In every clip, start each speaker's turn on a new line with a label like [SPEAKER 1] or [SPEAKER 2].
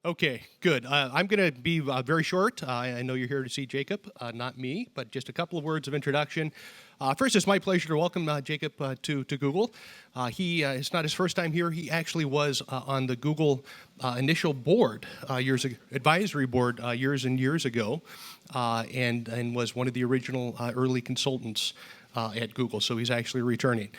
[SPEAKER 1] Okay, good. I'm going to be very short. I know you're here to see Jakob, not me, but just a couple of words of introduction. First, it's my pleasure to welcome Jakob to Google. It's not his first time here. He actually was on the Google initial board, advisory board years and years ago, and was one of the original early consultants at Google. So he's actually returning.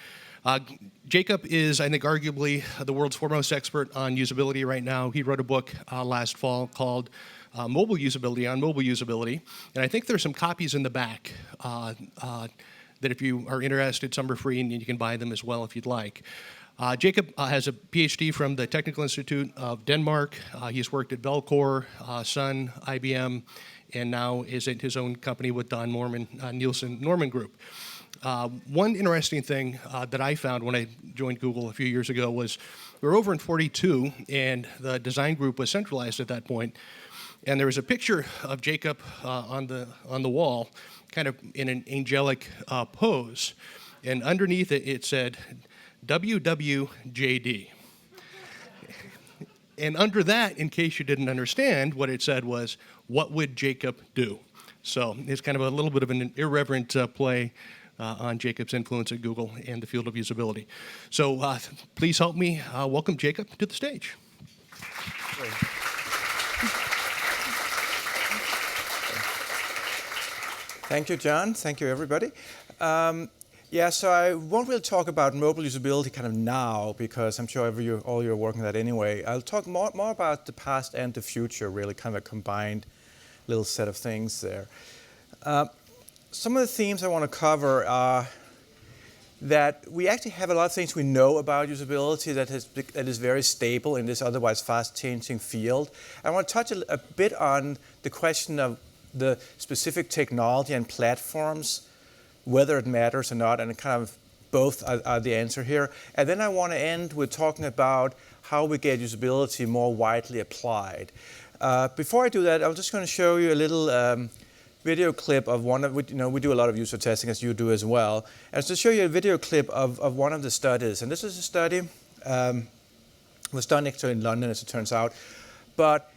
[SPEAKER 1] Jakob is, I think, arguably the world's foremost expert on usability right now. He wrote a book last fall called Mobile Usability, and I think there's some copies in the back that if you are interested, some are free and you can buy them as well if you'd like. Jakob has a PhD from the Technical Institute of Denmark. He's worked at Velcor, Sun, IBM, and now is at his own company with Don Nielsen Norman Group. One interesting thing that I found when I joined Google a few years ago was we were over in 42, and the design group was centralized at that point. And there was a picture of Jakob on the wall, kind of in an angelic pose. And underneath it, it said, WWJD. And under that, in case you didn't understand, what it said was, what would Jakob do? So it's kind of a little bit of an irreverent play on Jakob's influence at Google and the field of usability. So please help me welcome Jakob to the stage.
[SPEAKER 2] Thank you, John. Thank you, everybody. So I won't really talk about mobile usability kind of now, because I'm sure all you're working at anyway. I'll talk more about the past and the future, really kind of a combined little set of things there. Some of the themes I want to cover are that we actually have a lot of things we know about usability that is very stable in this otherwise fast-changing field. I want to touch a bit on the question of the specific technology and platforms, whether it matters or not, and kind of both are the answer here. And then I want to end with talking about how we get usability more widely applied. Before I do that, I'm just going to show you a little video clip of one of, we do a lot of user testing, as you do as well. And to show you a video clip of one of the studies. And this is a study, was done actually in London, as it turns out. But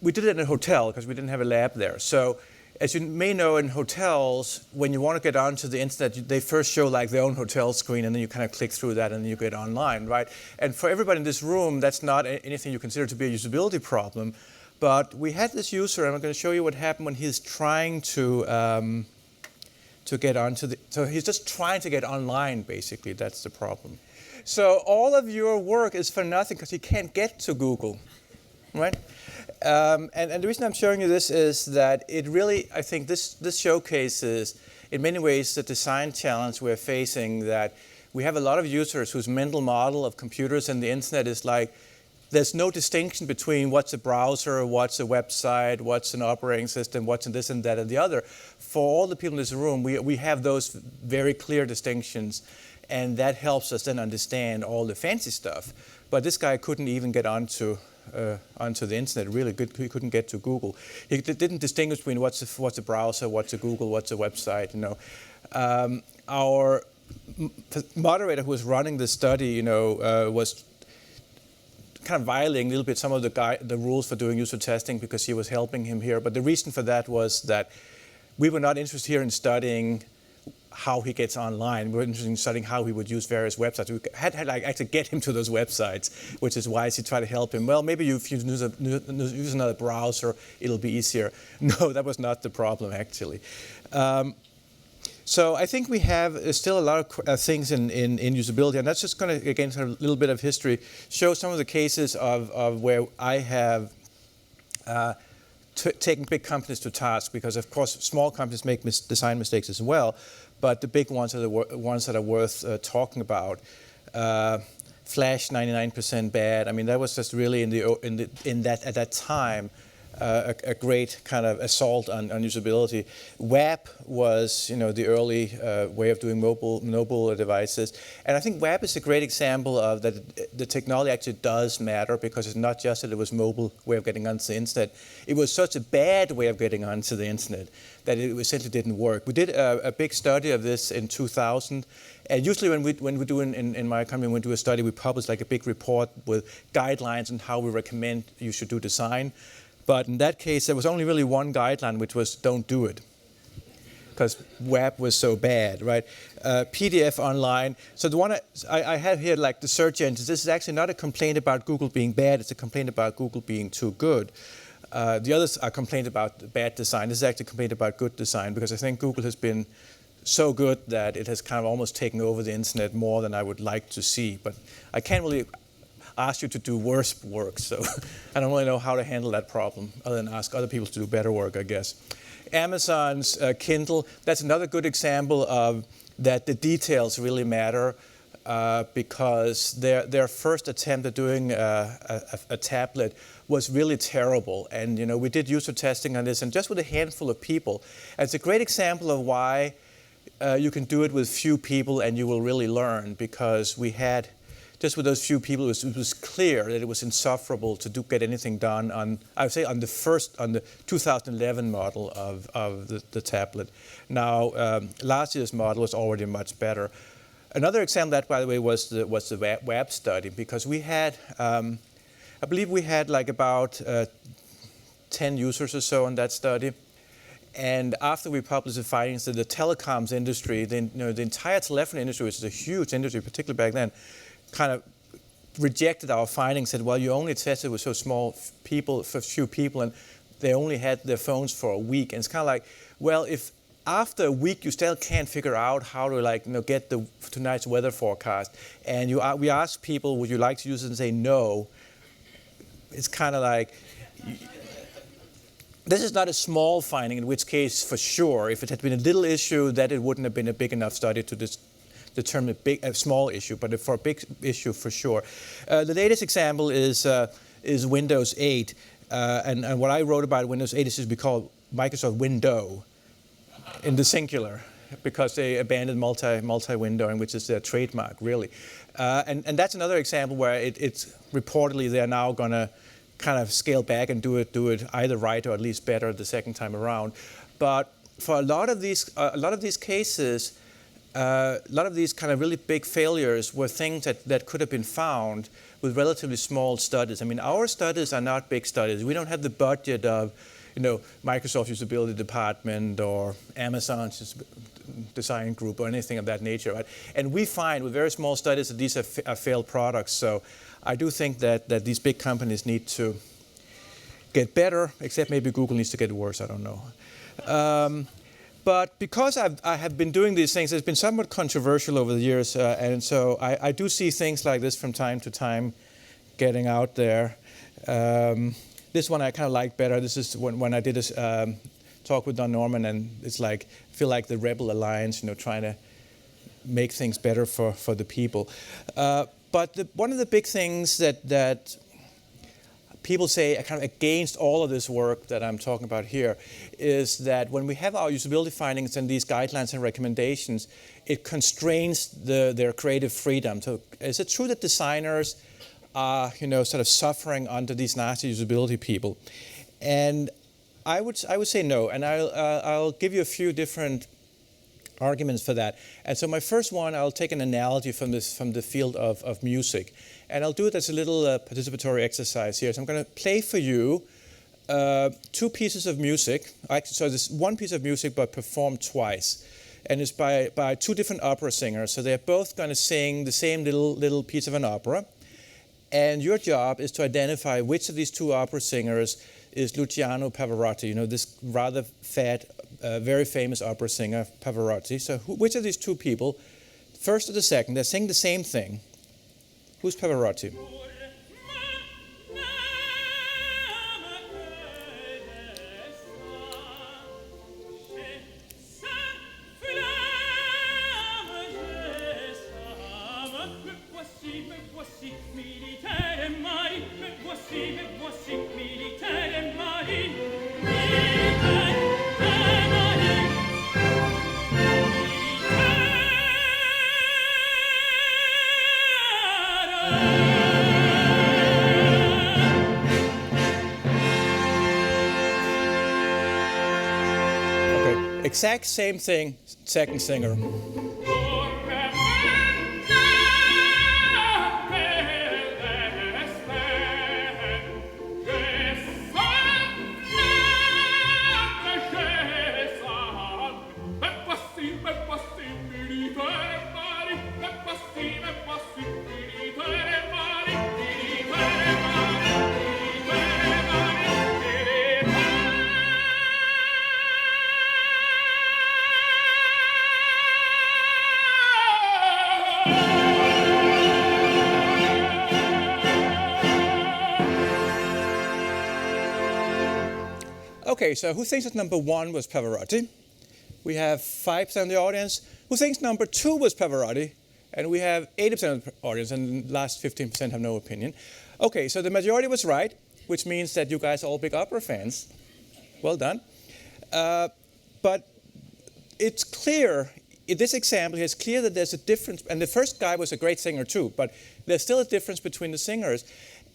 [SPEAKER 2] we did it in a hotel because we didn't have a lab there. So as you may know, in hotels, when you want to get onto the internet, they first show like their own hotel screen, and then you kind of click through that, and then you get online, right? And for everybody in this room, that's not anything you consider to be a usability problem. But we had this user, and I'm going to show you what happened when he's trying to get onto the. So he's just trying to get online, basically. That's the problem. So all of your work is for nothing because he can't get to Google, right? And the reason I'm showing you this is that it really, I think this showcases, in many ways, the design challenge we're facing, that we have a lot of users whose mental model of computers and the internet is like, there's no distinction between what's a browser, what's a website, what's an operating system, what's in this and that and the other. For all the people in this room, we have those very clear distinctions, and that helps us then understand all the fancy stuff. But this guy couldn't even get onto the internet, really good. He couldn't get to Google. He didn't distinguish between what's a browser, what's a Google, what's a website. Our moderator who was running the study, was kind of violating a little bit some of the rules for doing user testing because he was helping him here. But the reason for that was that we were not interested here in studying how he gets online. We were interested in studying how he would use various websites. We had to actually get him to those websites, which is why he tried to help him. Well, maybe if you use another browser, it'll be easier. No, that was not the problem, actually. So I think we have still a lot of things in usability, and that's just going to, again, sort of a little bit of history, show some of the cases of where I have taken big companies to task, because of course small companies make design mistakes as well, but the big ones are the ones that are worth talking about. Flash 99% bad. I mean, that was just really at that time a great kind of assault on usability. WAP was, the early way of doing mobile devices, and I think WAP is a great example of that the technology actually does matter, because it's not just that it was mobile way of getting onto the internet. It was such a bad way of getting onto the internet that it essentially didn't work. We did a big study of this in 2000. And usually when we do in my company, when we do a study, we publish like a big report with guidelines on how we recommend you should do design. But in that case, there was only really one guideline, which was don't do it, because web was so bad, right? PDF online. So the one I have here, like the search engines, this is actually not a complaint about Google being bad, it's a complaint about Google being too good. The others are complaints about bad design. This is actually a complaint about good design, because I think Google has been so good that it has kind of almost taken over the internet more than I would like to see. But I can't really ask you to do worse work, so I don't really know how to handle that problem, other than ask other people to do better work, I guess. Amazon's Kindle, that's another good example of that the details really matter, because their first attempt at doing a tablet was really terrible. And we did user testing on this, and just with a handful of people. And it's a great example of why you can do it with few people and you will really learn, because we had, just with those few people, it was clear that it was insufferable to get anything done on, I would say, on the 2011 model of the tablet. Now, last year's model was already much better. Another example of that, by the way, was the web study, because we had, I believe we had like about 10 users or so in that study. And after we published the findings, that the telecoms industry, the entire telephony industry, which is a huge industry, particularly back then, kind of rejected our findings, said, well, you only tested with so small people, for few people, and they only had their phones for a week. And it's kind of like, well, if after a week you still can't figure out how to get tonight's weather forecast, and we ask people, would you like to use it, and say no, it's kind of like, this is not a small finding, in which case, for sure, if it had been a little issue, that it wouldn't have been a big enough study to determine a small issue, but for a big issue, for sure. The latest example is Windows 8, and what I wrote about Windows 8 is we call Microsoft Window in the singular, because they abandoned multi-windowing, which is their trademark, really. And that's another example where it's reportedly they're now going to kind of scale back and do it either right or at least better the second time around. But for a lot of these cases, a lot of these kind of really big failures were things that could have been found with relatively small studies. I mean, our studies are not big studies. We don't have the budget of, Microsoft Usability Department or Amazon's design group or anything of that nature, right? And we find with very small studies that these are failed products. So I do think that these big companies need to get better, except maybe Google needs to get worse, I don't know. But because I have been doing these things, it's been somewhat controversial over the years, and so I do see things like this from time to time getting out there. This one I kind of like better. This is when I did this talk with Don Norman, and it's like, I feel like the Rebel Alliance, trying to make things better for the people. But one of the big things that people say kind of against all of this work that I'm talking about here is that when we have our usability findings and these guidelines and recommendations, it constrains their creative freedom. So is it true that designers are, sort of suffering under these nasty usability people? And I would say no, and I'll give you a few different arguments for that. And so my first one, I'll take an analogy from the field of music. And I'll do it as a little participatory exercise here. So I'm going to play for you two pieces of music. So there's one piece of music, but performed twice. And it's by two different opera singers. So they're both going to sing the same little piece of an opera. And your job is to identify which of these two opera singers is Luciano Pavarotti, this rather fat, very famous opera singer, Pavarotti. So which of these two people, first or the second, they're saying the same thing. Who's Pavarotti? exact same thing, second singer. Okay, so who thinks that number 1 was Pavarotti? We have 5% of the audience. Who thinks number 2 was Pavarotti? And we have 80% of the audience, and the last 15% have no opinion. Okay, so the majority was right, which means that you guys are all big opera fans. Well done. But it's clear, in this example, it's clear that there's a difference, and the first guy was a great singer too, but there's still a difference between the singers.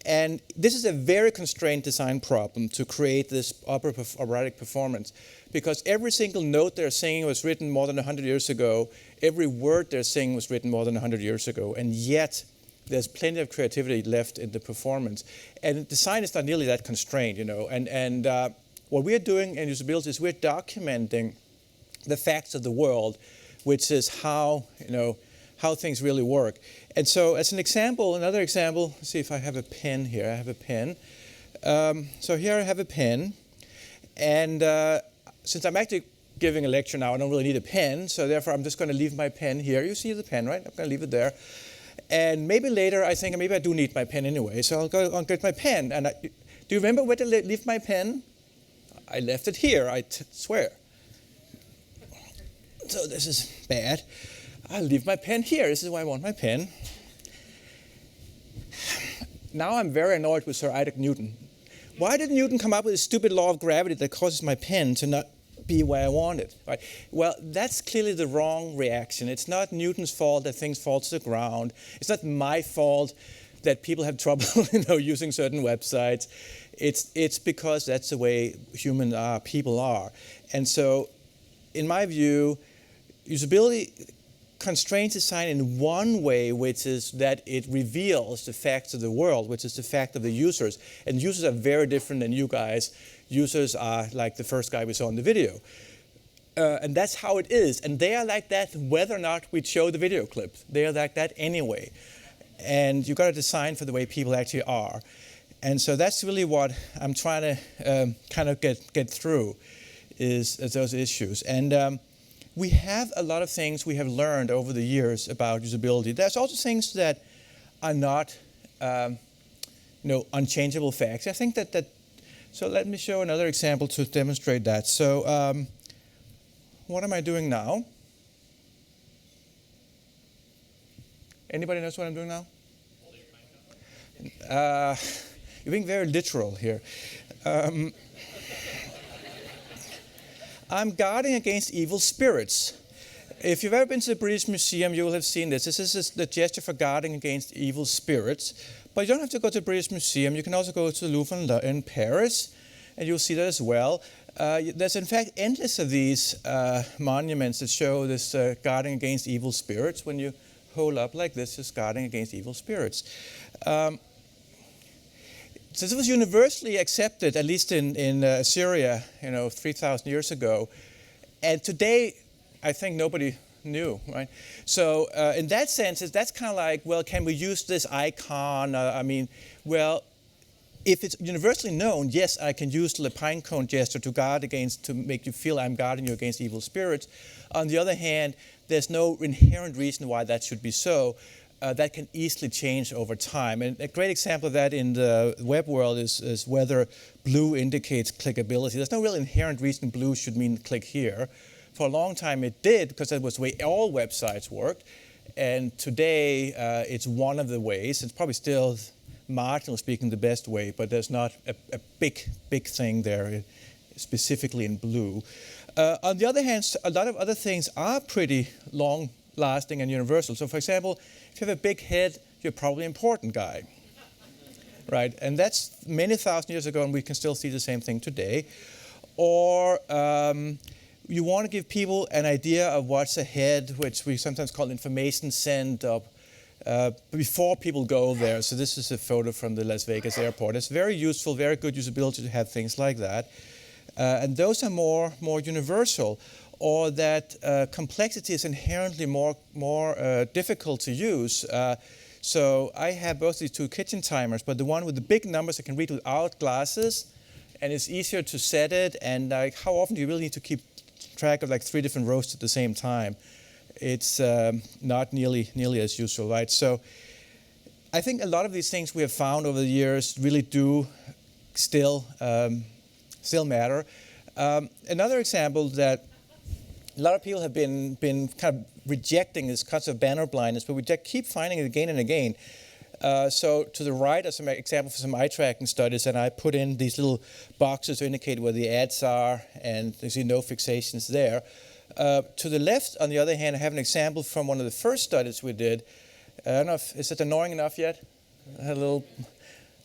[SPEAKER 2] And this is a very constrained design problem to create this operatic performance, because every single note they're singing was written more than 100 years ago. Every word they're singing was written more than 100 years ago, and yet there's plenty of creativity left in the performance. And design is not nearly that constrained, you know. And what we're doing in usability is we're documenting the facts of the world, which is how things really work. And so as an example, another example, let's see if I have a pen here. I have a pen. So here I have a pen. And since I'm actually giving a lecture now, I don't really need a pen. So therefore, I'm just going to leave my pen here. You see the pen, right? I'm going to leave it there. And maybe later, I think maybe I do need my pen anyway. So I'll go and get my pen. And do you remember where to leave my pen? I left it here, I swear. So this is bad. I'll leave my pen here. This is why I want my pen. Now I'm very annoyed with Sir Isaac Newton. Why did Newton come up with this stupid law of gravity that causes my pen to not be where I want it? Right? Well, that's clearly the wrong reaction. It's not Newton's fault that things fall to the ground. It's not my fault that people have trouble using certain websites. It's because that's the way people are. And so, in my view, usability constrains design in one way, which is that it reveals the facts of the world, which is the fact of the users. And users are very different than you guys. Users are like the first guy we saw in the video. And that's how it is. And they are like that whether or not we show the video clips. They are like that anyway. And you've got to design for the way people actually are. And so that's really what I'm trying to kind of get through is those issues. And we have a lot of things we have learned over the years about usability. There's also things that are not unchangeable facts. I think that so let me show another example to demonstrate that. So what am I doing now? Anybody knows what I'm doing now? You're being very literal here. I'm guarding against evil spirits. If you've ever been to the British Museum, you will have seen this. This is the gesture for guarding against evil spirits. But you don't have to go to the British Museum. You can also go to the Louvre in Paris, and you'll see that as well. There's, in fact, endless of these monuments that show this guarding against evil spirits. When you hold up like this, it's guarding against evil spirits. So this was universally accepted, at least in Syria, 3,000 years ago. And today, I think nobody knew, right? So in that sense, that's kind of like, well, can we use this icon? Well, if it's universally known, yes, I can use the pine cone gesture to make you feel I'm guarding you against evil spirits. On the other hand, there's no inherent reason why that should be so. That can easily change over time. And a great example of that in the web world is whether blue indicates clickability. There's no real inherent reason blue should mean click here. For a long time it did, because that was the way all websites worked. And today it's one of the ways. It's probably still, marginally speaking, the best way, but there's not a big thing there, specifically in blue. On the other hand, a lot of other things are pretty long-lasting and universal. So for example, if you have a big head, you're probably an important guy, right? And that's many thousand years ago, and we can still see the same thing today. Or you want to give people an idea of what's ahead, which we sometimes call information send before people go there. So this is a photo from the Las Vegas airport. It's very useful, very good usability to have things like that. And those are more universal, or that complexity is inherently more difficult to use. So I have both these two kitchen timers, but the one with the big numbers I can read without glasses, and it's easier to set it. And how often do you really need to keep track of like 3 different rows at the same time? It's not nearly as useful, right? So I think a lot of these things we have found over the years really do still matter. Another example that a lot of people have been kind of rejecting is concept of banner blindness, but we keep finding it again and again. So to the right are some examples for some eye tracking studies, and I put in these little boxes to indicate where the ads are, and you see no fixations there. To the left, on the other hand, I have an example from one of the first studies we did. I don't know is it annoying enough yet? I had a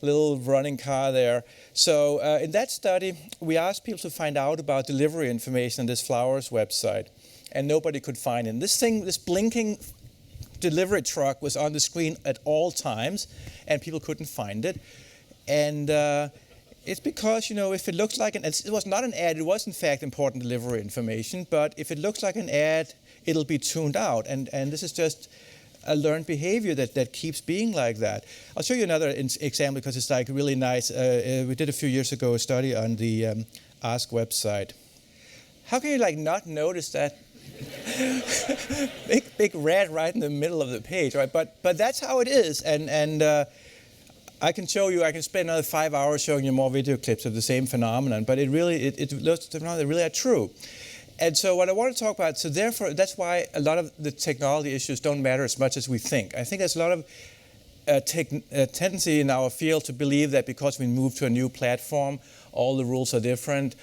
[SPEAKER 2] little running car there. So in that study, we asked people to find out about delivery information on this Flowers website, and nobody could find it. This blinking delivery truck was on the screen at all times, and people couldn't find it. And it's because, if it looks like it was not an ad, it was in fact important delivery information, but if it looks like an ad, it'll be tuned out. And this is just a learned behavior that keeps being like that. I'll show you another example because it's like really nice. We did a few years ago a study on the Ask website. How can you not notice that big red right in the middle of the page, right? But that's how it is, and I can show you. I can spend another 5 hours showing you more video clips of the same phenomenon. But it really are true. And so what I want to talk about, so therefore, that's why a lot of the technology issues don't matter as much as we think. I think there's a lot of tendency in our field to believe that because we move to a new platform, all the rules are different.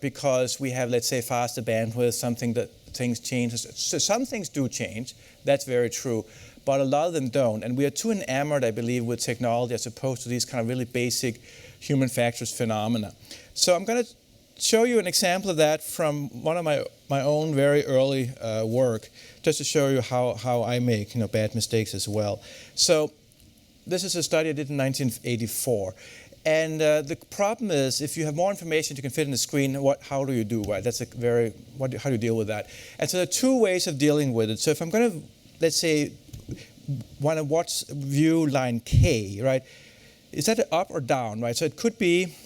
[SPEAKER 2] Because we have, let's say, faster bandwidth, things change. So some things do change. That's very true. But a lot of them don't. And we are too enamored, I believe, with technology as opposed to these kind of really basic human factors phenomena. So I'm going to show you an example of that from one of my own very early work, just to show you how I make bad mistakes as well. So this is a study I did in 1984. And the problem is, if you have more information you can fit in the screen, how do you do? Right? How do you deal with that? And so there are 2 ways of dealing with it. So if I'm going to, let's say, want to watch view line K, right? Is that up or down, right? So it could be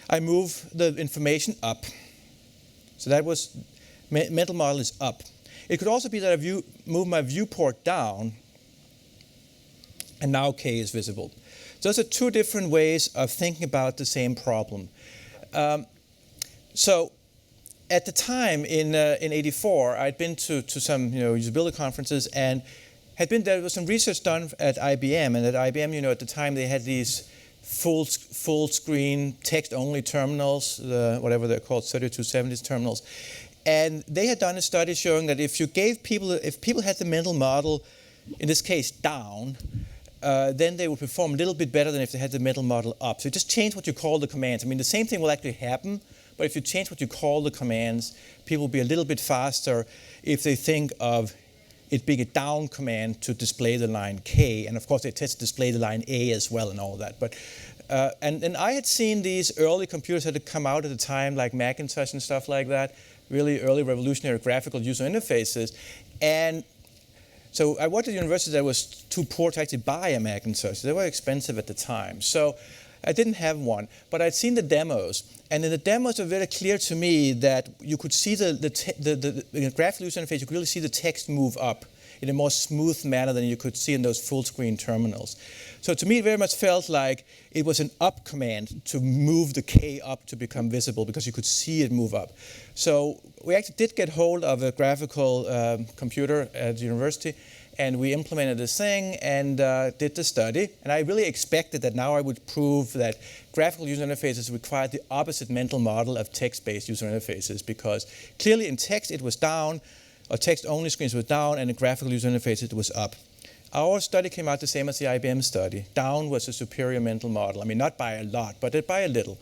[SPEAKER 2] I move the information up. So that was mental model is up. It could also be that I move my viewport down, and now K is visible. Those are 2 different ways of thinking about the same problem. So at the time in '84, I'd been to some usability conferences and there was some research done at IBM. And at IBM, at the time they had these full screen text only terminals, whatever they're called, 3270s terminals. And they had done a study showing that if people had the mental model, in this case down, then they would perform a little bit better than if they had the mental model up. So just change what you call the commands. I mean, the same thing will actually happen, but if you change what you call the commands, people will be a little bit faster if they think of it being a down command to display the line K. And of course, they test to display the line A as well and all that. But and I had seen these early computers that had come out at the time, like Macintosh and stuff like that, really early revolutionary graphical user interfaces. And so I worked at a university that was too poor to actually buy a Macintosh. They were expensive at the time. So I didn't have one, but I'd seen the demos. And in the demos, it was very clear to me that you could see the graphical user interface, you could really see the text move up in a more smooth manner than you could see in those full screen terminals. So to me, it very much felt like it was an up command to move the K up to become visible because you could see it move up. So we actually did get hold of a graphical computer at the university, and we implemented this thing and did the study. And I really expected that now I would prove that graphical user interfaces required the opposite mental model of text-based user interfaces, because clearly in text it was down, or text-only screens was down, and in graphical user interfaces it was up. Our study came out the same as the IBM study. Down was a superior mental model. I mean, not by a lot, but by a little.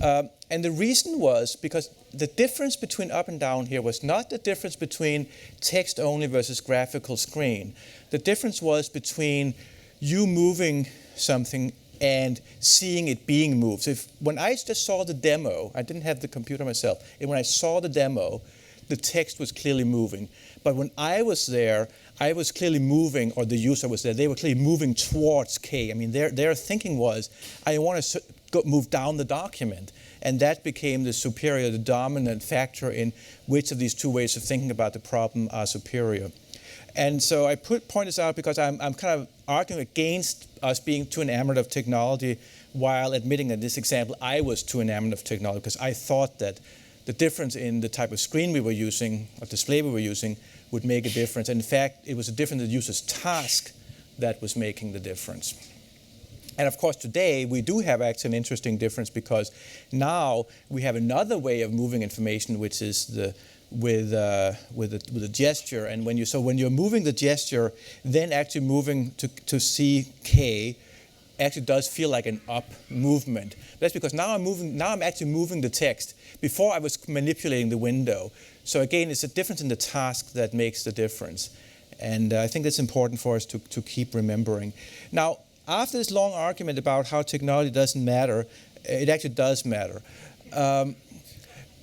[SPEAKER 2] And the reason was because the difference between up and down here was not the difference between text only versus graphical screen. The difference was between you moving something and seeing it being moved. So when I just saw the demo, I didn't have the computer myself, and when I saw the demo, the text was clearly moving. But when I was there, I was clearly moving, or the user was there, they were clearly moving towards K. I mean, their thinking was, I want to move down the document. And that became the superior, the dominant factor in which of these two ways of thinking about the problem are superior. And so I point this out because I'm kind of arguing against us being too enamored of technology while admitting that in this example I was too enamored of technology because I thought that the difference in the type of screen we were using, or display we were using, would make a difference. And in fact, it was a difference in the user's task that was making the difference. And of course, today we do have actually an interesting difference because now we have another way of moving information, which is with a gesture. And when you're moving the gesture, then actually moving to CK actually does feel like an up movement. That's because now I'm actually moving the text. Before I was manipulating the window. So again, it's a difference in the task that makes the difference. And I think that's important for us to keep remembering. Now, after this long argument about how technology doesn't matter, it actually does matter.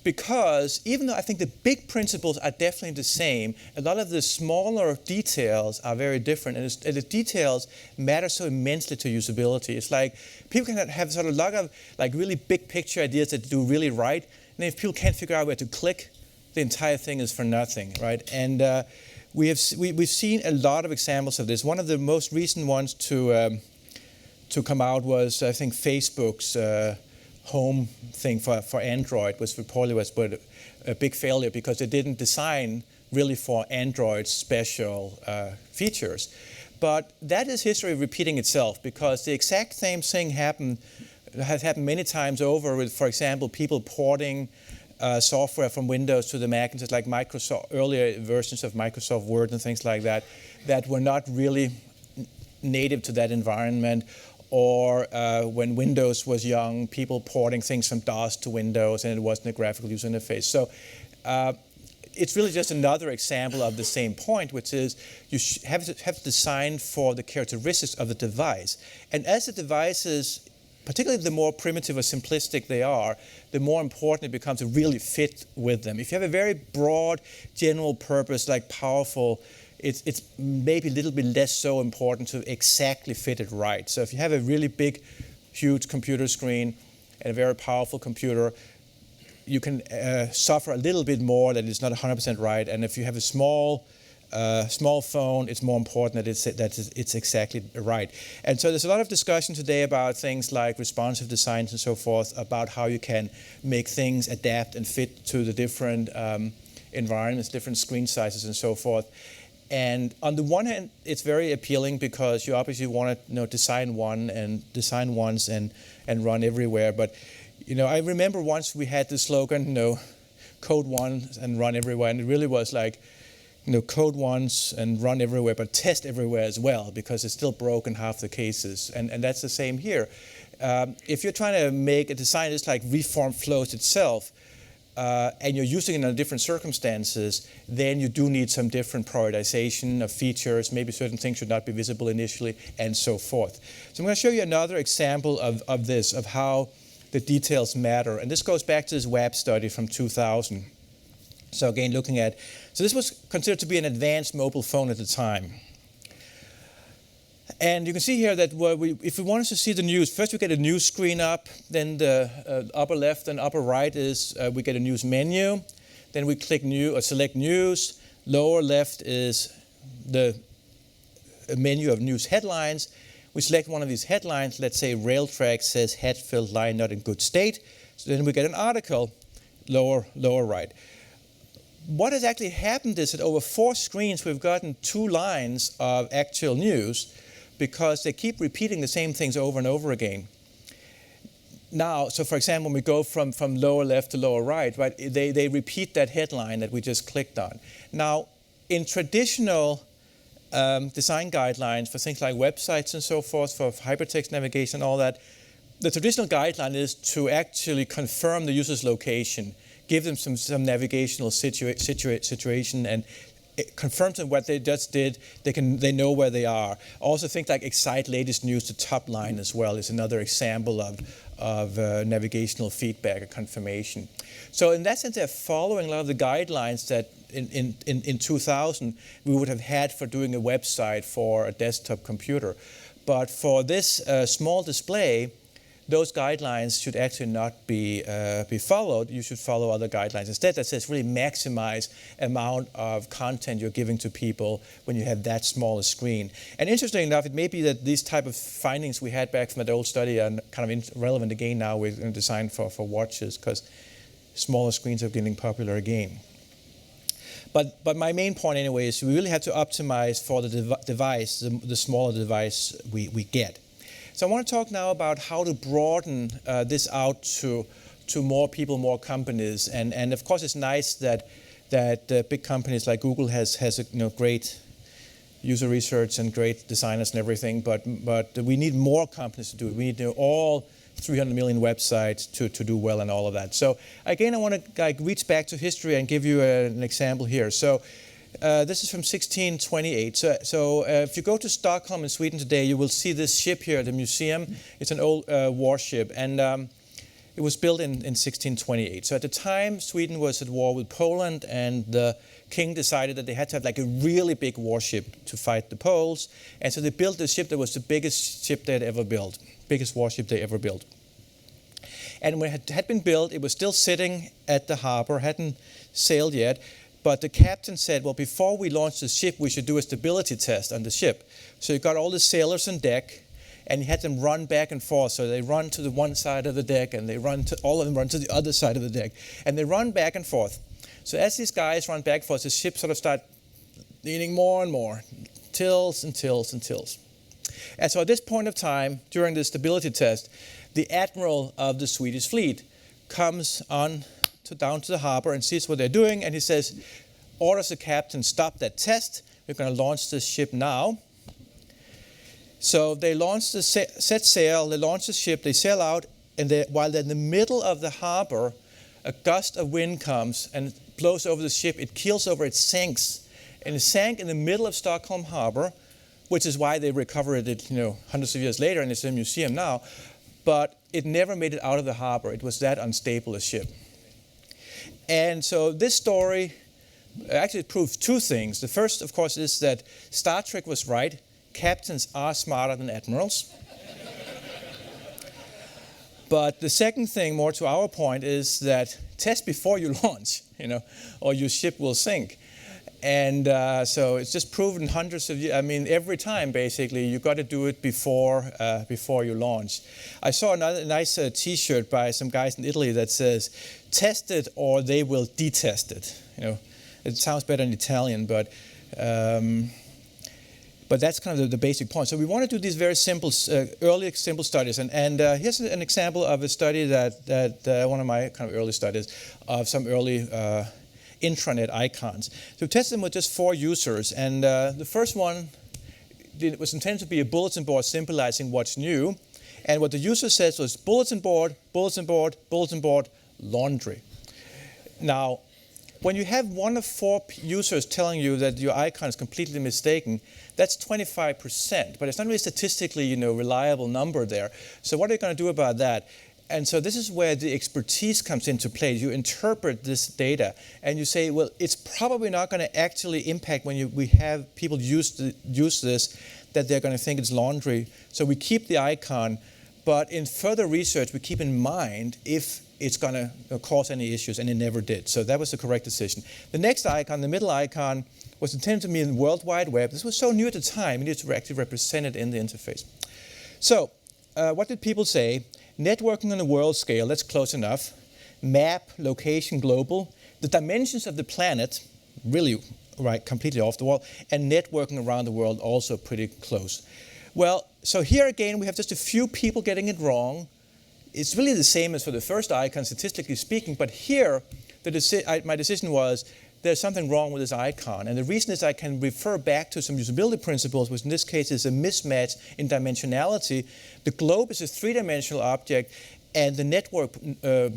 [SPEAKER 2] Because even though I think the big principles are definitely the same, a lot of the smaller details are very different. And the details matter so immensely to usability. It's like people can have sort of a lot of like really big picture ideas that do really right. And if people can't figure out where to click, the entire thing is for nothing, right? And we've seen a lot of examples of this. One of the most recent ones to come out was, I think, Facebook's home thing for Android was reportedly was a big failure because they didn't design really for Android special features. But that is history repeating itself because the exact same thing has happened many times over with, for example, people porting software from Windows to the Mac, and just like Microsoft, earlier versions of Microsoft Word and things like that, that were not really native to that environment. Or when Windows was young, people porting things from DOS to Windows, and it wasn't a graphical user interface. So it's really just another example of the same point, which is you have to design for the characteristics of the device. And as the devices, particularly the more primitive or simplistic they are, the more important it becomes to really fit with them. If you have a very broad, general purpose, like powerful, it's maybe a little bit less so important to exactly fit it right. So if you have a really big, huge computer screen and a very powerful computer, you can suffer a little bit more that it's not 100% right. And if you have a small phone, it's more important that it's exactly right. And so there's a lot of discussion today about things like responsive designs and so forth, about how you can make things adapt and fit to the different environments, different screen sizes and so forth. And on the one hand, it's very appealing because you obviously want to design once and run everywhere. But I remember once we had the slogan, code once and run everywhere, and it really was like, code once and run everywhere, but test everywhere as well, because it's still broke in half the cases. And that's the same here. If you're trying to make a design that's like reform flows itself, and you're using it under different circumstances, then you do need some different prioritization of features. Maybe certain things should not be visible initially, and so forth. So I'm going to show you another example of this, of how the details matter. And this goes back to this web study from 2000. So again, so this was considered to be an advanced mobile phone at the time. And you can see here that if we wanted to see the news, first we get a news screen up, then the upper left and upper right is we get a news menu. Then we click new or select news. Lower left is the menu of news headlines. We select one of these headlines. Let's say rail track says head-filled line not in good state. So then we get an article, lower right. What has actually happened is that over 4 screens we've gotten 2 lines of actual news, because they keep repeating the same things over and over again. Now, so for example, when we go from lower left to lower right, they repeat that headline that we just clicked on. Now, in traditional design guidelines for things like websites and so forth, for hypertext navigation and all that, the traditional guideline is to actually confirm the user's location, give them some navigational situation, and it confirms them what they just did. They know where they are. Also, things like excite latest news to top line as well is another example of navigational feedback or confirmation. So in that sense, they're following a lot of the guidelines that in 2000 we would have had for doing a website for a desktop computer. But for this small display, those guidelines should actually not be followed. You should follow other guidelines. Instead, that says really maximize amount of content you're giving to people when you have that small a screen. And interestingly enough, it may be that these type of findings we had back from that old study are kind of relevant again now with design for watches, because smaller screens are getting popular again. But my main point anyway is we really have to optimize for the device, the smaller device we get. So I want to talk now about how to broaden this out to more people, more companies, and of course it's nice that big companies like Google has great user research and great designers and everything, but we need more companies to do it. We need all 300 million websites to do well and all of that. So again, I want to reach back to history and give you an example here. So. This is from 1628. So if you go to Stockholm in Sweden today, you will see this ship here at the museum. It's an old warship, and it was built in 1628. So at the time, Sweden was at war with Poland, and the king decided that they had to have like a really big warship to fight the Poles. And so they built this ship that was the biggest ship they had ever built, biggest warship they ever built. And when it had been built, it was still sitting at the harbor, hadn't sailed yet. But the captain said, well, before we launch the ship, we should do a stability test on the ship. So you got all the sailors on deck, and you had them run back and forth. So they run to the one side of the deck, and all of them run to the other side of the deck. And they run back and forth. So as these guys run back and forth, the ship sort of starts leaning more and more, tilts and tilts and tilts. And so at this point of time, during the stability test, the admiral of the Swedish fleet comes on down to the harbor and sees what they're doing, and he says, orders the captain, stop that test. We're going to launch this ship now. So they launch set sail, they launch the ship, they sail out, and while they're in the middle of the harbor, a gust of wind comes and blows over the ship. It keels over, it sinks, and it sank in the middle of Stockholm harbor, which is why they recovered it, hundreds of years later, and it's in a museum now. But it never made it out of the harbor. It was that unstable a ship. And so this story actually proves two things. The first, of course, is that Star Trek was right. Captains are smarter than admirals. But the second thing, more to our point, is that test before you launch, or your ship will sink. And so it's just proven hundreds of years. I mean, every time, basically, you got to do it before you launch. I saw another nice T-shirt by some guys in Italy that says, "Test it or they will detest it." It sounds better in Italian, but that's kind of the basic point. So we want to do these very simple, early simple studies. And here's an example of a study that one of my kind of early studies of some early intranet icons. So we tested them with just 4 users, and the first one was intended to be a bulletin board symbolizing what's new, and what the user says was bulletin board, bulletin board, bulletin board, laundry. Now, when you have 1 of 4 users telling you that your icon is completely mistaken, that's 25%, but it's not really statistically, reliable number there. So what are you going to do about that? And so this is where the expertise comes into play. You interpret this data and you say, well, it's probably not going to actually impact when we have people use this, that they're going to think it's laundry. So we keep the icon, but in further research, we keep in mind if it's going to cause any issues, and it never did. So that was the correct decision. The next icon, the middle icon, was intended to be in the World Wide Web. This was so new at the time, we needed to actually represent it in the interface. So what did people say? Networking on a world scale, that's close enough. Map, location, global. The dimensions of the planet, really right, completely off the wall. And networking around the world, also pretty close. Well, so here again, we have just a few people getting it wrong. It's really the same as for the first icon, statistically speaking, but here, my decision was there's something wrong with this icon. And the reason is I can refer back to some usability principles, which in this case is a mismatch in dimensionality. The globe is a three-dimensional object, and the network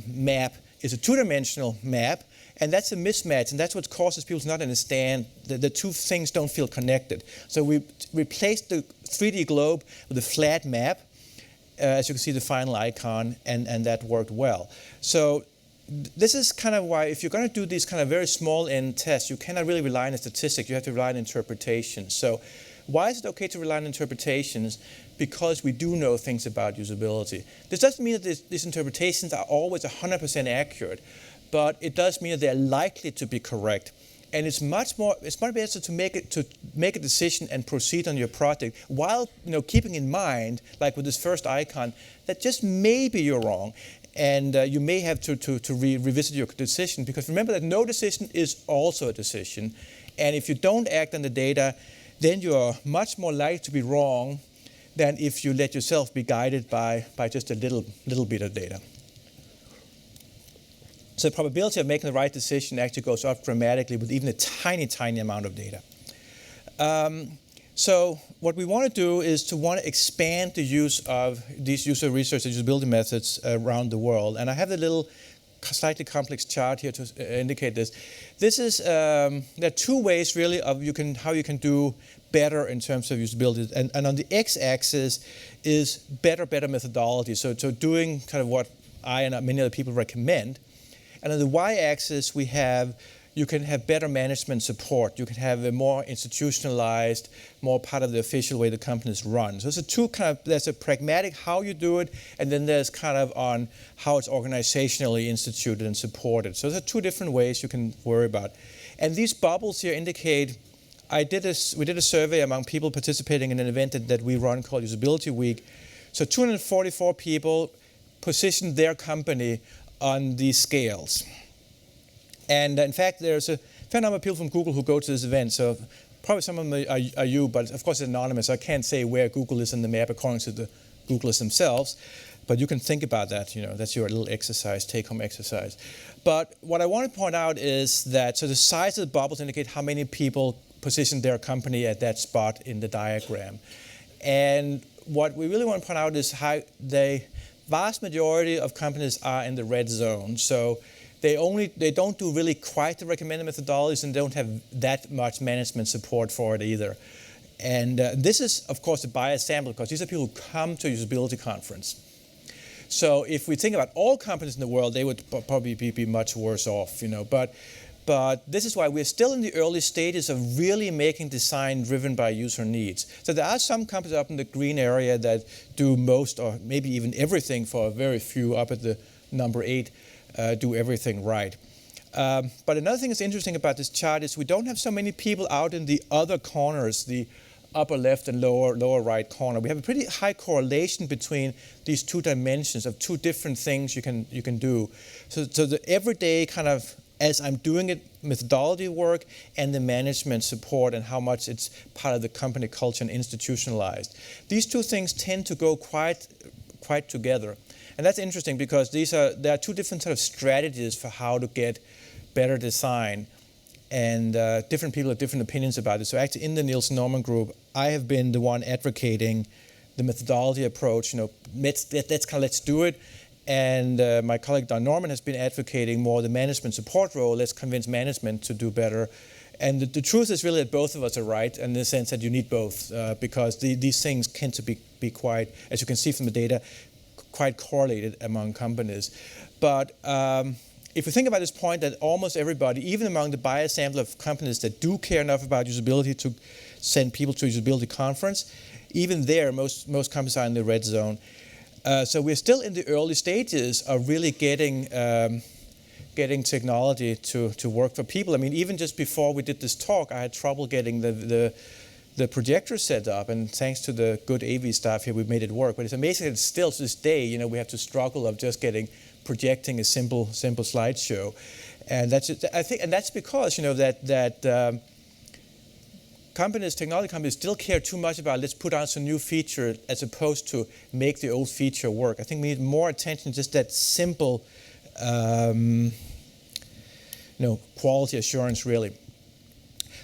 [SPEAKER 2] map is a two-dimensional map. And that's a mismatch, and that's what causes people to not understand that the two things don't feel connected. So we replaced the 3D globe with a flat map, as you can see the final icon, and that worked well. So this is kind of why, if you're going to do these kind of very small n tests, you cannot really rely on a statistic. You have to rely on interpretations. So why is it okay to rely on interpretations? Because we do know things about usability. This doesn't mean that these interpretations are always 100% accurate, but it does mean that they're likely to be correct. And it's much better to make a decision and proceed on your project while keeping in mind, like with this first icon, that just maybe you're wrong. And you may have to revisit your decision, because remember that no decision is also a decision. And if you don't act on the data, then you are much more likely to be wrong than if you let yourself be guided by just a little bit of data. So the probability of making the right decision actually goes up dramatically with even a tiny, tiny amount of data. So what we want to do is to expand the use of these user research and usability methods around the world. And I have a little slightly complex chart here to indicate this. This is there are two ways really of how you can do better in terms of usability. And on the x-axis is better methodology. So doing kind of what I and many other people recommend. And on the y-axis you can have better management support. You can have a more institutionalized, more part of the official way the companies run. So there's a pragmatic how you do it, and then there's kind of on how it's organizationally instituted and supported. So there are two different ways you can worry about. And these bubbles here indicate, we did a survey among people participating in an event that we run called Usability Week. So 244 people positioned their company on these scales. And in fact, there's a fair number of people from Google who go to this event. So probably some of them are you, but of course it's anonymous. So I can't say where Google is in the map according to the Googlers themselves. But you can think about that. That's your little exercise, take-home exercise. But what I want to point out is that, so the size of the bubbles indicate how many people positioned their company at that spot in the diagram. And what we really want to point out is how the vast majority of companies are in the red zone. So they don't do really quite the recommended methodologies and don't have that much management support for it either. And this is, of course, a biased sample, because these are people who come to a usability conference. So if we think about all companies in the world, they would probably be much worse off, But this is why we're still in the early stages of really making design driven by user needs. So there are some companies up in the green area that do most or maybe even everything, for a very few up at the number 8 do everything right. But another thing that's interesting about this chart is we don't have so many people out in the other corners, the upper left and lower right corner. We have a pretty high correlation between these two dimensions of two different things you can do. So the everyday kind of, as I'm doing it, methodology work and the management support and how much it's part of the company culture and institutionalized. These two things tend to go quite together. And that's interesting, because there are two different sort of strategies for how to get better design. And different people have different opinions about it. So actually in the Nielsen Norman group, I have been the one advocating the methodology approach, let's do it. And my colleague Don Norman has been advocating more the management support role. Let's convince management to do better. And the truth is really that both of us are right, in the sense that you need both, because these things tend to be quite, as you can see from the data, quite correlated among companies. But if we think about this point that almost everybody, even among the biased sample of companies that do care enough about usability to send people to a usability conference, even there, most companies are in the red zone. So we're still in the early stages of really getting technology to work for people. I mean, even just before we did this talk, I had trouble getting the projector set up, and thanks to the good AV staff here, we made it work. But it's amazing that still to this day, we have to struggle of just projecting a simple slideshow, and that's because that technology companies still care too much about let's put out some new feature as opposed to make the old feature work. I think we need more attention to just that simple, quality assurance really.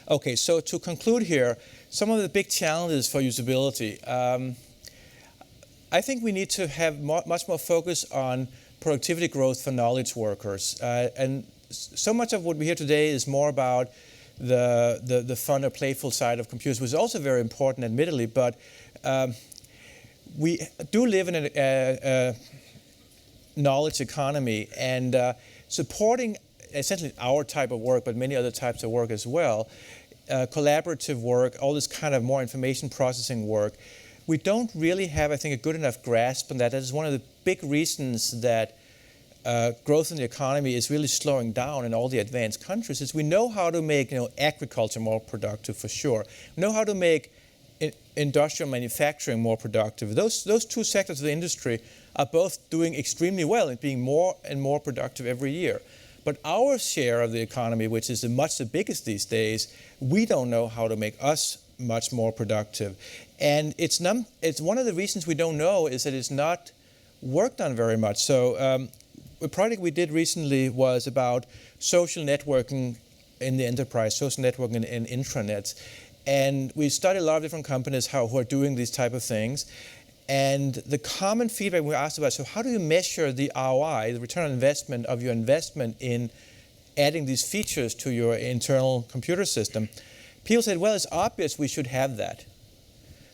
[SPEAKER 2] Okay, so to conclude here, some of the big challenges for usability. I think we need to have much more focus on productivity growth for knowledge workers. And so much of what we hear today is more about the fun or playful side of computers, which is also very important, admittedly, but we do live in a knowledge economy, and supporting essentially our type of work, but many other types of work as well, collaborative work, all this kind of more information processing work, we don't really have, I think, a good enough grasp on that. That is one of the big reasons that growth in the economy is really slowing down in all the advanced countries. Is we know how to make agriculture more productive for sure. We know how to make industrial manufacturing more productive. Those two sectors of the industry are both doing extremely well and being more and more productive every year. But our share of the economy, which is much the biggest these days, we don't know how to make us much more productive. And it's one of the reasons we don't know is that it's not worked on very much. So a project we did recently was about social networking in the enterprise, social networking in intranets. And we studied a lot of different companies who are doing these type of things. And the common feedback we asked about, so how do you measure the ROI, the return on investment of your investment in adding these features to your internal computer system? People said, well, it's obvious we should have that.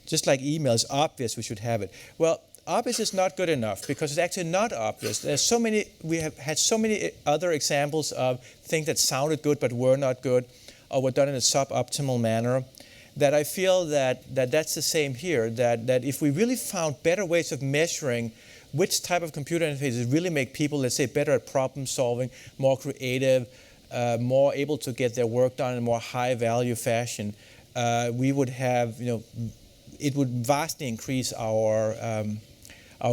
[SPEAKER 2] Just like email, it's obvious we should have it. Well, obvious is not good enough because it's actually not obvious. We have had so many other examples of things that sounded good but were not good or were done in a suboptimal manner, that I feel that's the same here, that if we really found better ways of measuring which type of computer interfaces really make people, let's say, better at problem solving, more creative, more able to get their work done in a more high value fashion, we would have, it would vastly increase our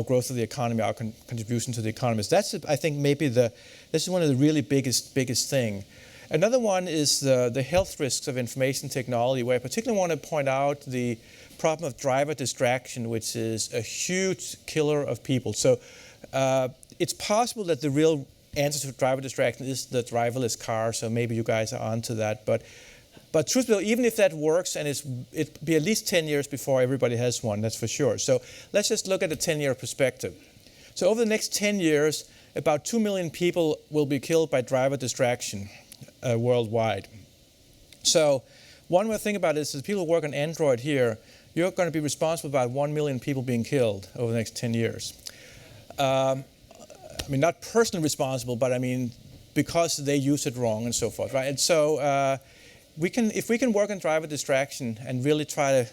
[SPEAKER 2] growth of the economy, our contribution to the economy. So that's, I think, maybe this is one of the really biggest thing. Another one is the health risks of information technology, where I particularly want to point out the problem of driver distraction, which is a huge killer of people. So it's possible that the real answer to driver distraction is the driverless car, so maybe you guys are onto that. But truthfully, even if that works, and it'd be at least 10 years before everybody has one, that's for sure. So let's just look at a 10-year perspective. So over the next 10 years, about 2 million people will be killed by driver distraction worldwide. So one way to think about it is that people who work on Android here, you're going to be responsible for about 1 million people being killed over the next 10 years. I mean, not personally responsible, but I mean, because they use it wrong and so forth, right? And so if we can work on driver distraction and really try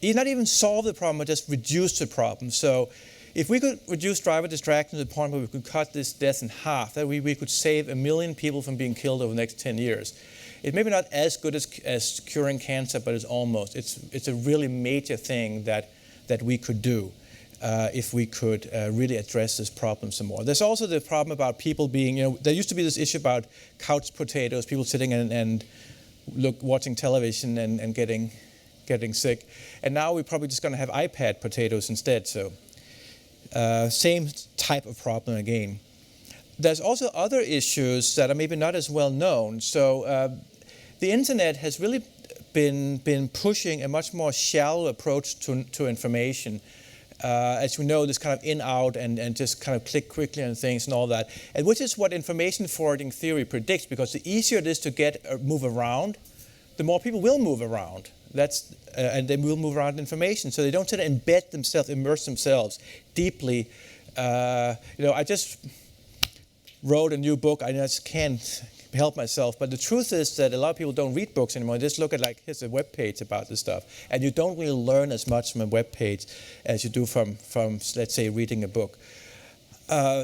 [SPEAKER 2] to not even solve the problem, but just reduce the problem. So if we could reduce driver distraction to the point where we could cut this death in half, that we could save 1 million people from being killed over the next 10 years. It may be not as good as curing cancer, but it's almost. It's a really major thing that we could do if we could really address this problem some more. There's also the problem about people being, there used to be this issue about couch potatoes, people sitting and watching television and getting sick. And now we're probably just going to have iPad potatoes instead. So same type of problem again. There's also other issues that are maybe not as well known. So the internet has really been pushing a much more shallow approach to information. As we know, this kind of in-out and just kind of click quickly on things and all that, and which is what information forwarding theory predicts, because the easier it is to move around, the more people will move around. And they will move around information, so they don't sort of embed themselves, immerse themselves deeply. I just wrote a new book. I just can't help myself, but the truth is that a lot of people don't read books anymore. They just look at, like, here's a web page about this stuff, and you don't really learn as much from a web page as you do from let's say, reading a book.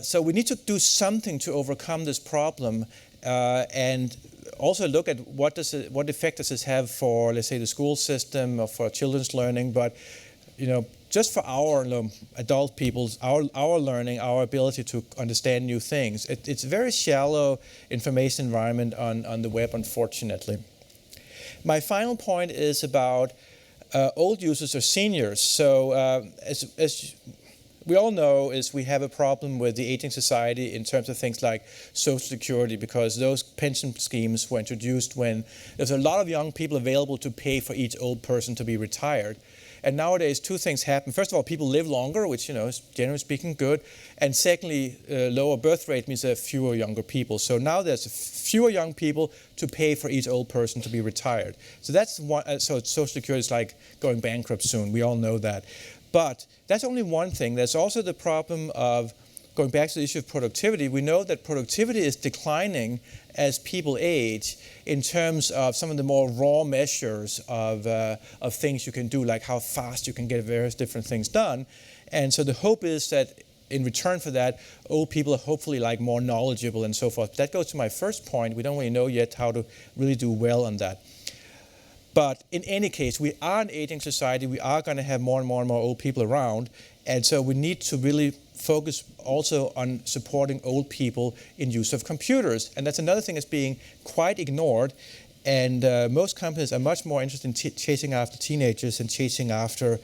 [SPEAKER 2] So we need to do something to overcome this problem, and also look at what effect does this have for, let's say, the school system or for children's learning. But just for our adult people's, our learning, our ability to understand new things, it's a very shallow information environment on the web, unfortunately. My final point is about old users or seniors. So as we all know is we have a problem with the aging society in terms of things like Social Security, because those pension schemes were introduced when there's a lot of young people available to pay for each old person to be retired. And nowadays, two things happen. First of all, people live longer, which is generally speaking good. And secondly, lower birth rate means there are fewer younger people. So now there's fewer young people to pay for each old person to be retired. So that's one. So Social Security is like going bankrupt soon. We all know that. But that's only one thing. There's also the problem of, going back to the issue of productivity, we know that productivity is declining as people age in terms of some of the more raw measures of things you can do, like how fast you can get various different things done. And so the hope is that in return for that, old people are hopefully like more knowledgeable and so forth. That goes to my first point. We don't really know yet how to really do well on that. But in any case, we are an aging society. We are going to have more and more and more old people around. And so we need to really focus also on supporting old people in use of computers. And that's another thing that's being quite ignored. And most companies are much more interested in chasing after teenagers and chasing after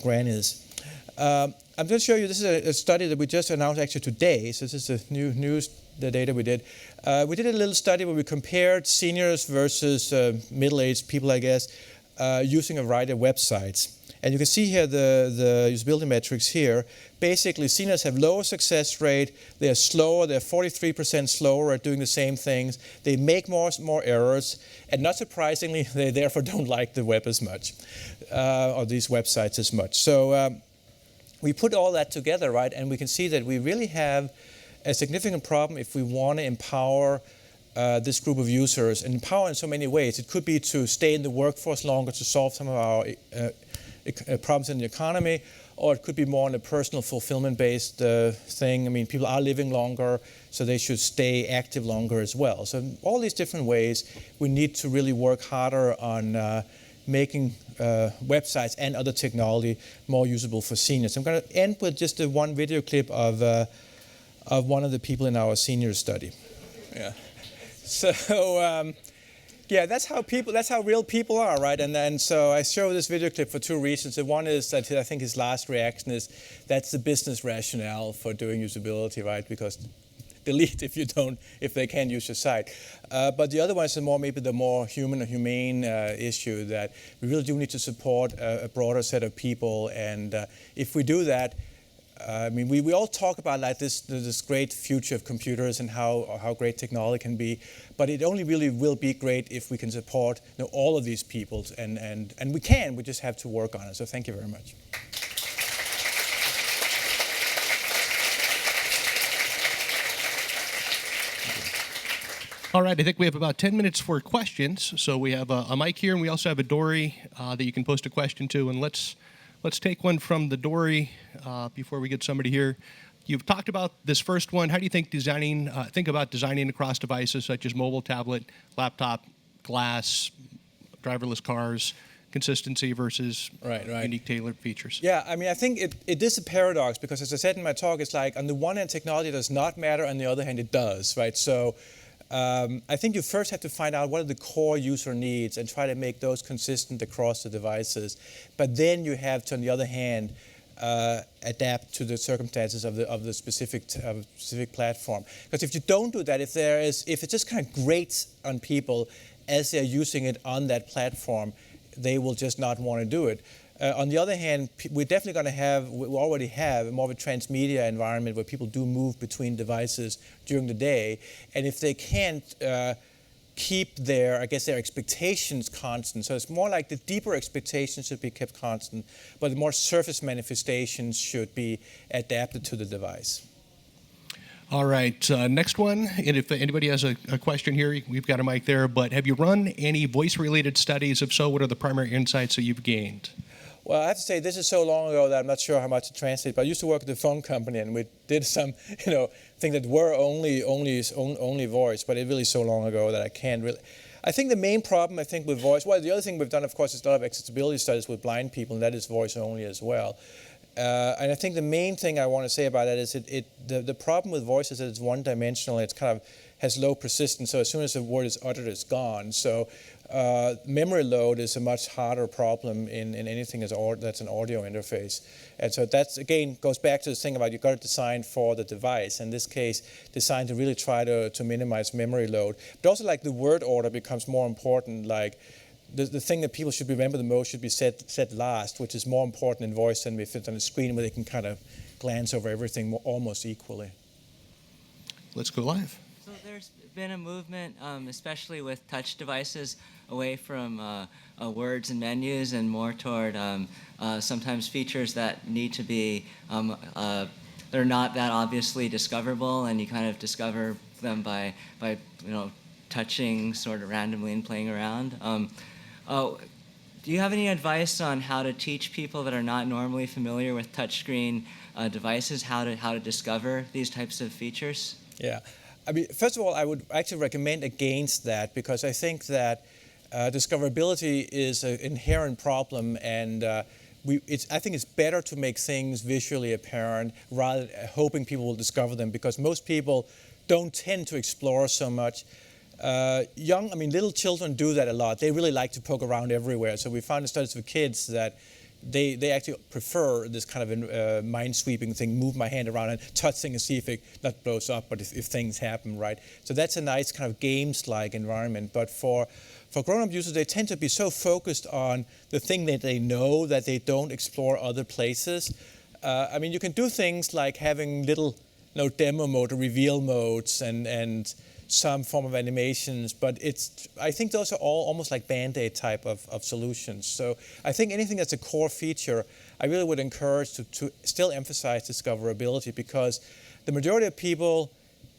[SPEAKER 2] grannies. I'm going to show you, this is a study that we just announced actually today. So this is the new news, the data we did. We did a little study where we compared seniors versus middle-aged people, I guess, using a variety of websites. And you can see here the usability metrics here. Basically, seniors have lower success rate. They're slower. They're 43% slower at doing the same things. They make more errors. And not surprisingly, they therefore don't like the web as much, or these websites as much. So we put all that together, right? And we can see that we really have a significant problem if we want to empower this group of users, and empower in so many ways. It could be to stay in the workforce longer to solve some of our problems in the economy, or it could be more on a personal fulfillment-based thing. I mean, people are living longer, so they should stay active longer as well. So in all these different ways, we need to really work harder on making websites and other technology more usable for seniors. I'm going to end with just one video clip of one of the people in our senior study. Yeah. So. Yeah, that's how real people are, right? And so I show this video clip for two reasons. The one is that I think his last reaction is that's the business rationale for doing usability, right? Because delete if they can't use your site. But the other one is maybe the more human or humane issue, that we really do need to support a broader set of people. And if we do that, I mean, we all talk about like this great future of computers and how great technology can be, but it only really will be great if we can support all of these people, and we just have to work on it. So thank you very much.
[SPEAKER 1] All right, I think we have about 10 minutes for questions. So we have a mic here, and we also have a Dory that you can post a question to, and let's take one from the Dory before we get somebody here. You've talked about this first one. How do you think about designing across devices such as mobile, tablet, laptop, glass, driverless cars, consistency versus unique tailored features?
[SPEAKER 2] Yeah, I mean, I think it is a paradox, because as I said in my talk, it's like on the one hand, technology does not matter, on the other hand, it does, right? So I think you first have to find out what are the core user needs and try to make those consistent across the devices. But then you have to, on the other hand, adapt to the circumstances of the specific platform. Because if you don't do that, if it just kind of grates on people as they're using it on that platform, they will just not want to do it. On the other hand, we're definitely going to have, we already have, more of a transmedia environment where people do move between devices during the day. And if they can't keep their expectations constant, so it's more like the deeper expectations should be kept constant, but the more surface manifestations should be adapted to the device.
[SPEAKER 1] All right, next one, and if anybody has a question here, we've got a mic there, but have you run any voice-related studies? If so, what are the primary insights that you've gained?
[SPEAKER 2] Well, I have to say, this is so long ago that I'm not sure how much to translate, but I used to work at the phone company, and we did some, things that were only voice, but it really is so long ago that I can't really. I think the main problem, with voice, well, the other thing we've done, of course, is a lot of accessibility studies with blind people, and that is voice only as well. And I think the main thing I want to say about that is the problem with voice is that it's one-dimensional. It's kind of has low persistence, so as soon as a word is uttered, it's gone. So memory load is a much harder problem in anything that's an audio interface. And so that's, again, goes back to this thing about you've got to design for the device. In this case, designed to really try to minimize memory load. But also, like, the word order becomes more important. Like, the thing that people should remember the most should be set last, which is more important in voice than if it's on a screen where they can kind of glance over everything almost equally.
[SPEAKER 1] Let's go live.
[SPEAKER 3] So there's been a movement, especially with touch devices, away from words and menus and more toward sometimes features that need to be, they're not that obviously discoverable, and you kind of discover them by touching sort of randomly and playing around. Do you have any advice on how to teach people that are not normally familiar with touchscreen devices how to discover these types of features?
[SPEAKER 2] Yeah. I mean, first of all, I would actually recommend against that, because I think that discoverability is an inherent problem, and I think it's better to make things visually apparent rather than hoping people will discover them, because most people don't tend to explore so much. Little children do that a lot. They really like to poke around everywhere. So we found in studies with kids that they actually prefer this kind of mind-sweeping thing, move my hand around and touch things and see if it not blows up, but if things happen, right? So that's a nice kind of games-like environment. But for grown-up users, they tend to be so focused on the thing that they know that they don't explore other places. You can do things like having little demo mode or reveal modes and some form of animations, but I think those are all almost like Band-Aid type of solutions. So I think anything that's a core feature, I really would encourage to still emphasize discoverability, because the majority of people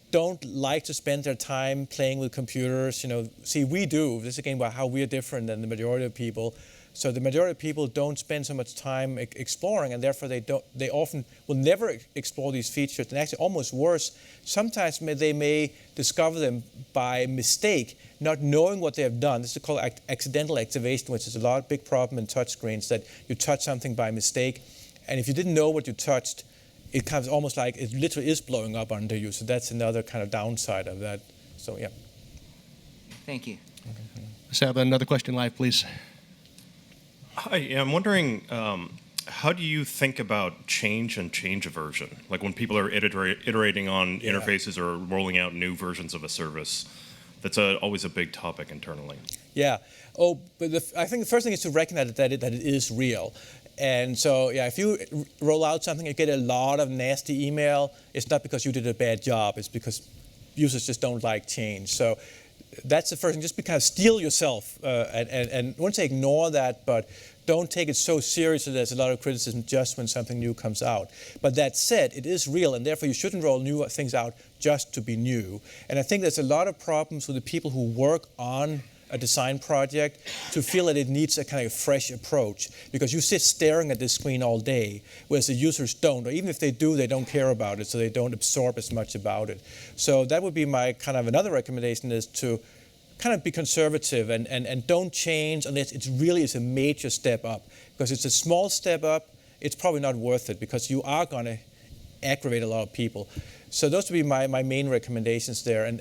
[SPEAKER 2] don't like to spend their time playing with computers. See, we do. This is again about how we're different than the majority of people. So the majority of people don't spend so much time exploring, and therefore they often will never explore these features. And actually, almost worse, sometimes they may discover them by mistake, not knowing what they have done. This is called accidental activation, which is a big problem in touchscreens, that you touch something by mistake, and if you didn't know what you touched, it comes almost like it literally is blowing up under you. So that's another kind of downside of that. So yeah.
[SPEAKER 3] Thank you.
[SPEAKER 2] Okay.
[SPEAKER 1] Let's have another question live, please.
[SPEAKER 4] Hi, I'm wondering, how do you think about change and change aversion? Like when people are iterating on interfaces or rolling out new versions of a service, that's always a big topic internally.
[SPEAKER 2] Yeah. But I think the first thing is to recognize that it is real. And so, if you roll out something, you get a lot of nasty email. It's not because you did a bad job. It's because users just don't like change. So that's the first thing. Just kind of steel yourself. And I wouldn't say ignore that, but don't take it so seriously that there's a lot of criticism just when something new comes out. But that said, it is real, and therefore you shouldn't roll new things out just to be new. And I think there's a lot of problems with the people who work on a design project to feel that it needs a kind of fresh approach, because you sit staring at this screen all day, whereas the users don't, or even if they do, they don't care about it, so they don't absorb as much about it. So that would be my kind of another recommendation, is to kind of be conservative and don't change unless it really is a major step up. Because it's a small step up, it's probably not worth it, because you are going to aggravate a lot of people. So those would be my main recommendations there.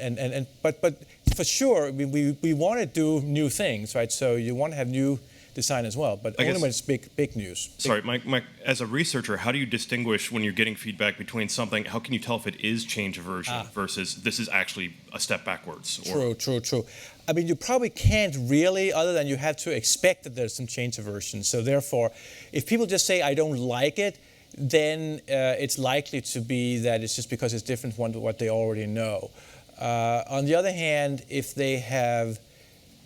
[SPEAKER 2] But for sure, we want to do new things, right? So you want to have new design as well, but only when it's big news.
[SPEAKER 4] Sorry, Mike, as a researcher, how do you distinguish when you're getting feedback between something, how can you tell if it is change aversion versus this is actually a step backwards?
[SPEAKER 2] True. I mean, you probably can't really, other than you have to expect that there's some change aversion. So therefore, if people just say, I don't like it, then it's likely to be that it's just because it's different from what they already know. On the other hand, if they have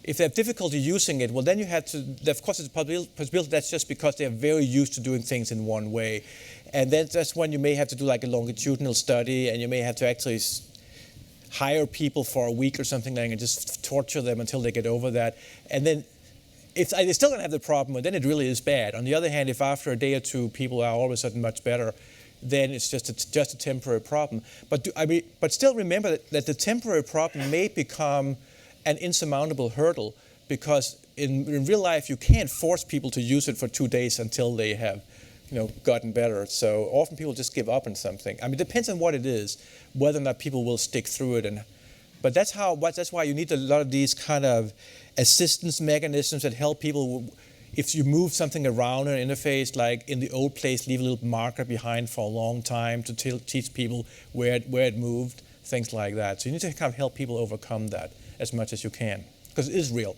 [SPEAKER 2] difficulty using it, well, then you have to, of course, it's a possibility that's just because they're very used to doing things in one way. And then that's when you may have to do like a longitudinal study, and you may have to actually hire people for a week or something like that and just torture them until they get over that. And then if they're still going to have the problem, then it really is bad. On the other hand, if after a day or two people are all of a sudden much better, then it's just a temporary problem. But still remember that the temporary problem may become an insurmountable hurdle, because in real life you can't force people to use it for 2 days until they have gotten better. So often people just give up on something. I mean, it depends on what it is, whether or not people will stick through it. But that's why you need a lot of these kind of assistance mechanisms that help people. If you move something around an interface, like in the old place, leave a little marker behind for a long time to teach people where it moved, things like that. So you need to kind of help people overcome that as much as you can, because it is real.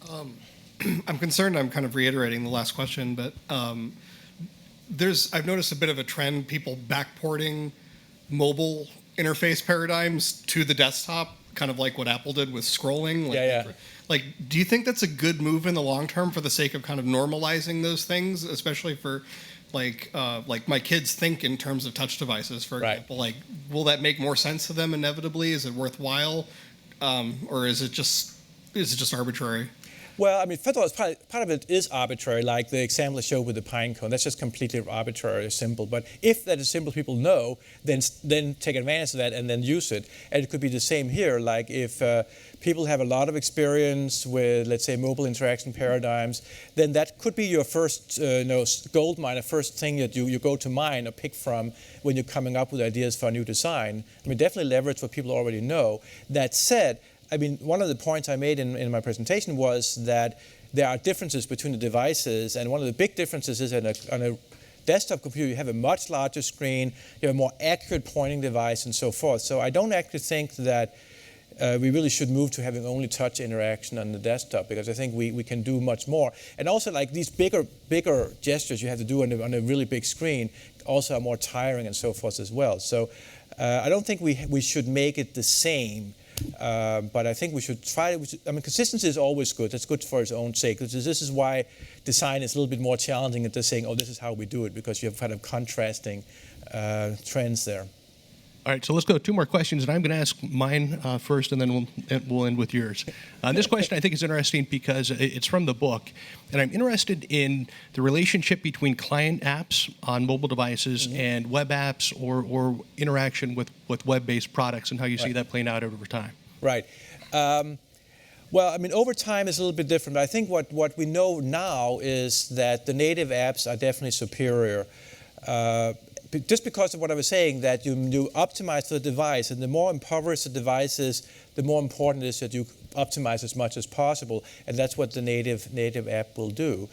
[SPEAKER 5] I'm concerned I'm kind of reiterating the last question, but I've noticed a bit of a trend, people backporting mobile interface paradigms to the desktop, kind of like what Apple did with scrolling. Like, do you think that's a good move in the long term for the sake of kind of normalizing those things, especially for like my kids think in terms of touch devices, for example? Like, will that make more sense to them inevitably? Is it worthwhile, or is it just arbitrary?
[SPEAKER 2] Well, I mean, first of all, part of it is arbitrary, like the example I showed with the pine cone. That's just completely arbitrary or simple. But if that is simple, people know, then take advantage of that and then use it. And it could be the same here. Like if people have a lot of experience with, let's say, mobile interaction paradigms, then that could be your first gold mine, the first thing that you go to mine or pick from when you're coming up with ideas for a new design. I mean, definitely leverage what people already know. That said, I mean, one of the points I made in my presentation was that there are differences between the devices, and one of the big differences is on a desktop computer, you have a much larger screen, you have a more accurate pointing device, and so forth. So I don't actually think that we really should move to having only touch interaction on the desktop, because I think we can do much more. And also, like these bigger gestures you have to do on a really big screen also are more tiring and so forth as well. So I don't think we should make it the same. But I think we should try. I mean, consistency is always good. That's good for its own sake. This is why design is a little bit more challenging than just saying, "Oh, this is how we do it," because you have kind of contrasting trends there.
[SPEAKER 1] All right, so let's go 2 more questions, and I'm going to ask mine first, and then we'll end with yours. This question I think is interesting because it's from the book, and I'm interested in the relationship between client apps on mobile devices and web apps or interaction with web-based products, and how you see that playing out over time.
[SPEAKER 2] Right. Well, I mean, over time is a little bit different. I think what we know now is that the native apps are definitely superior. Just because of what I was saying, that you optimize the device, and the more impoverished the device is, the more important it is that you optimize as much as possible, and that's what the native app will do.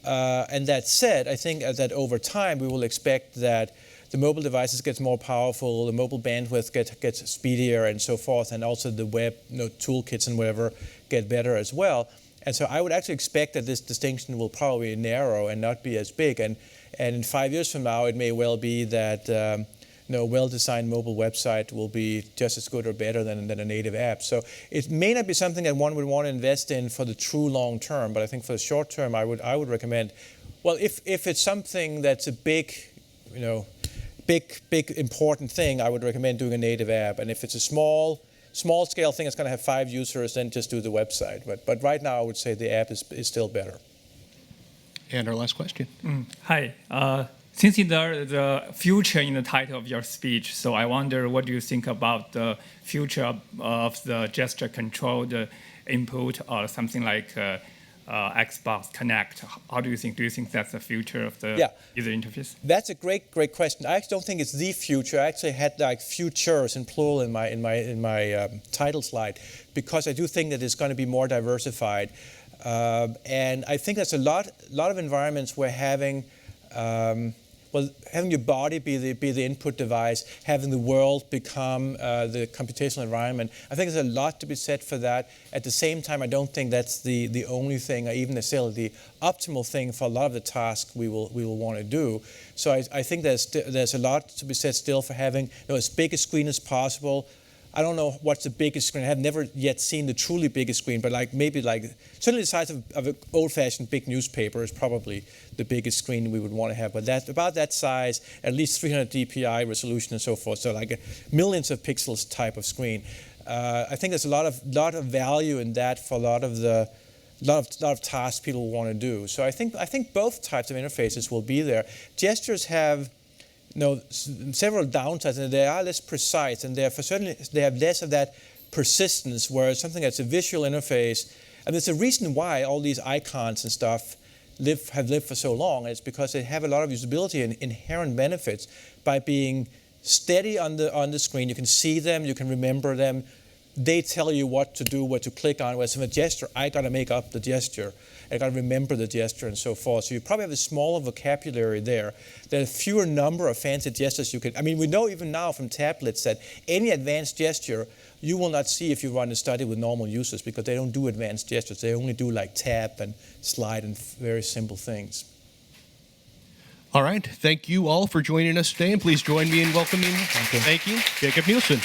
[SPEAKER 2] And that said, I think that over time we will expect that the mobile devices get more powerful, the mobile bandwidth gets speedier, and so forth, and also the web toolkits and whatever get better as well. And so I would actually expect that this distinction will probably narrow and not be as big. And in 5 years from now, it may well be that a well-designed mobile website will be just as good or better than a native app. So it may not be something that one would want to invest in for the true long term, but I think for the short term, I would recommend. Well, if it's something that's a big important thing, I would recommend doing a native app. And if it's a small scale thing that's going to have 5 users, then just do the website. But right now, I would say the app is still better.
[SPEAKER 1] And our last question.
[SPEAKER 6] Hi. Since the future in the title of your speech, so I wonder, what do you think about the future of the gesture-controlled input, or something like Xbox Connect? How do you think? Do you think that's the future of the user interface?
[SPEAKER 2] That's a great question. I actually don't think it's the future. I actually had like futures in plural in my title slide, because I do think that it's going to be more diversified. And I think there's a lot of environments where having your body be the input device, having the world become the computational environment. I think there's a lot to be said for that. At the same time, I don't think that's the only thing, or even necessarily the optimal thing for a lot of the tasks we will want to do. So I think there's a lot to be said still for having as big a screen as possible. I don't know what's the biggest screen. I have never yet seen the truly biggest screen, but maybe certainly the size of an old-fashioned big newspaper is probably the biggest screen we would want to have. But about that size, at least 300 dpi resolution and so forth. So like millions of pixels type of screen. I think there's a lot of value in that for a lot of tasks people want to do. So I think both types of interfaces will be there. Gestures have several downsides, and they are less precise, and certainly they have less of that persistence, whereas something that's a visual interface, and there's a reason why all these icons and stuff have lived for so long. And it's because they have a lot of usability and inherent benefits by being steady on the screen. You can see them, you can remember them. They tell you what to do, what to click on. Whereas with a gesture, I got to make up the gesture. I got to remember the gesture and so forth. So you probably have a smaller vocabulary there. There are fewer number of fancy gestures you can. I mean, we know even now from tablets that any advanced gesture you will not see if you run a study with normal users, because they don't do advanced gestures. They only do like tap and slide and very simple things.
[SPEAKER 1] All right. Thank you all for joining us today, and please join me in welcoming. Thank you, Jakob Nielsen.